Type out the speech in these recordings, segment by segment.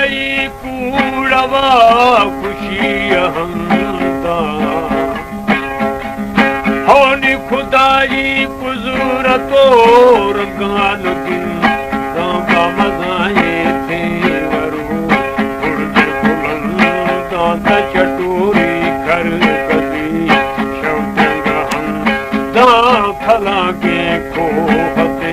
खुदाई कूड़वा खुशी हमदा होनी खुदाई कुजूरतो रंगान दिन रामा मजाए थे वरू उर्द बुलंदा दा चटोरी कर कदी शौक हमदा फला के खो हते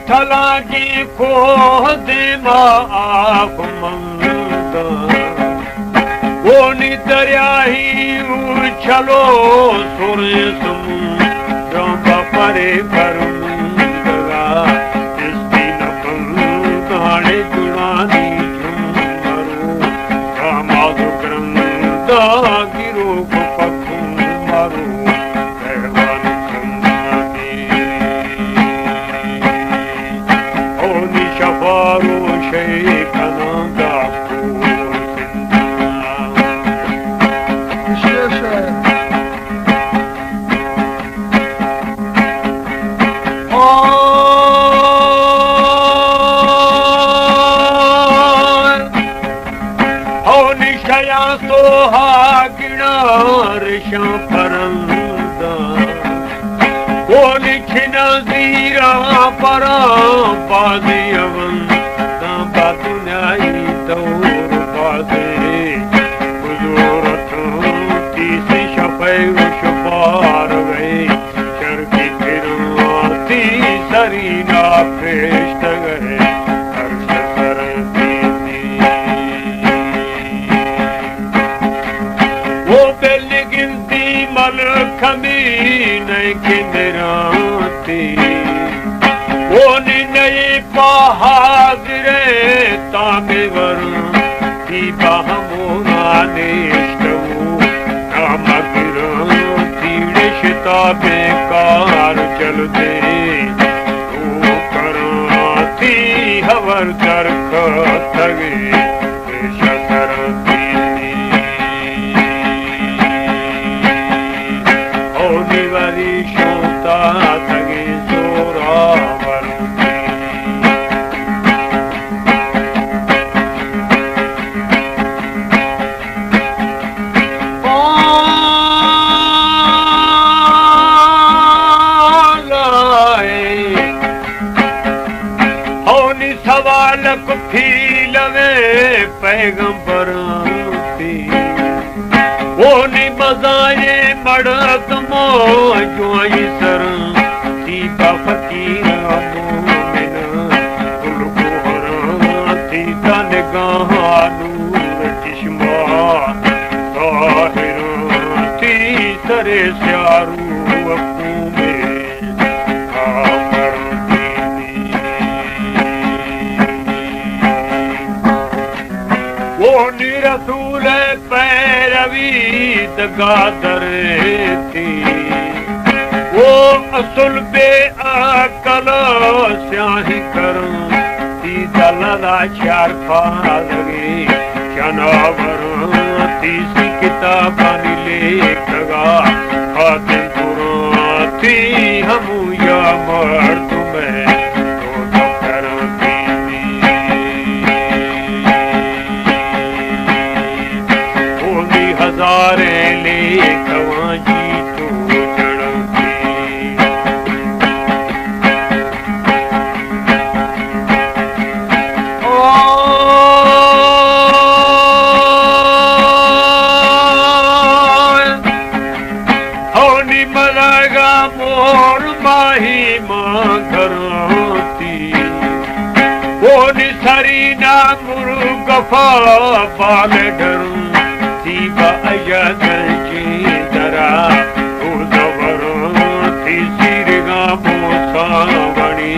थलागी को दे माफ मंगा वो नी दरियाही उछलो सुरे समुद्र परे पर मुंगा इस दिन बंगाने जुड़ानी झुमरो रामाद ग्रंदा गिरो पक्कू मारो परंदा वो लिखना जीरा परा बाजी अवन बातुनाई दौर बाजे हुजूरत तीसी शफे शपार वे चरकी फिरती सरीना फेश्त गए हर्ष सरती वो दिल गिनती मल खमीने किंदराती वो नई बहादुरे तामे वरुण की बहमोना नेष्टवो नामगिराती शिताबे कार चल दे वो कराती हवर दरख तगे शतरती होने वाली शोता तगे जोरा सवालक फीलवे पैगंबर वो नी मजाए मड़त मो जुआई सर सीता फकीर मोमिन कुल कोहरा थी तन गानूर चिश्मा साहिर थी सरे स्यारू अपू में रसूल पैरवी दगादर थी वो असल बे अकल स्याही कर सीधा लदा चार फालगे जनावर तीसरी किताब लेखगा खातिन पुरा थी हम या मर तुम्हें हजारे लेखवा जी तो चढ़ती होनी मरेगा मोर माही माँ घरती वो निसरीना मुर्गफा बाल डरू सीबा अयदल की दरा उदवर थी सिरगा मोसा बड़ी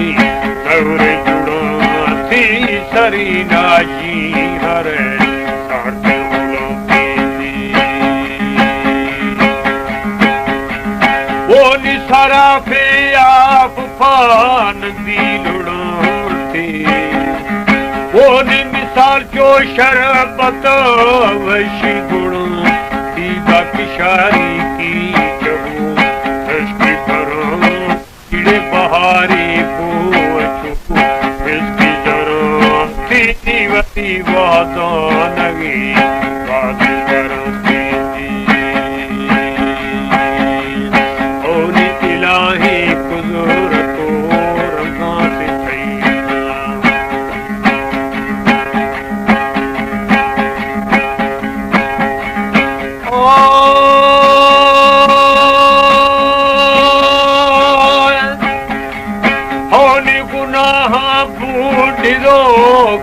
दौर जुड़ा थी सरीना जी हरे साथ वो निसारा फे आप फान दिलुड़ा थी वो मिसाल जो शरबत वशी गुण दीवा किशारी की जबू मर्दानगी बाजी करती थी ओनी इलाही कुदूर को रंगा से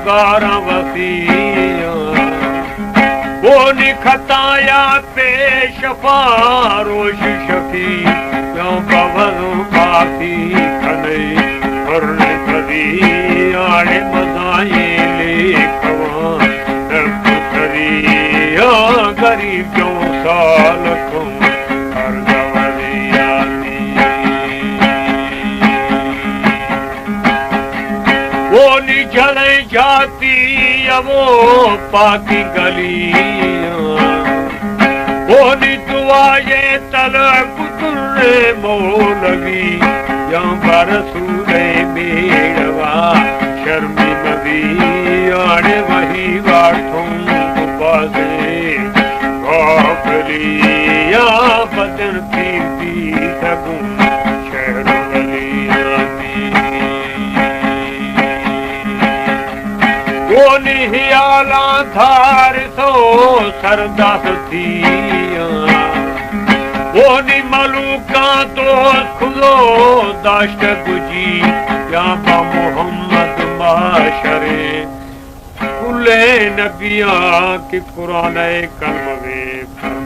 गारा वसिया वो निखताया पेश फारोश शफी क्यों बवरू बाती खने वरने कदी आड़े मदाए लेखवा रब करिया गरीब क्यों साल तुम हर गवरिया वो निझले जाती वो पाकी गलियां वो दुआए तलब तुर्रे मौलवी या बरसूले मेड़वा शर्मी नदी आड़े वही वाठों बाजे गाफलिया बदन पीती लगूं शहर गलियां हियाला धार सो सरदास थिया ओनी मलूका तो खुलो दाश्त गुजी या बा मोहम्मद माशरे कुले नबिया की कुरान कलम में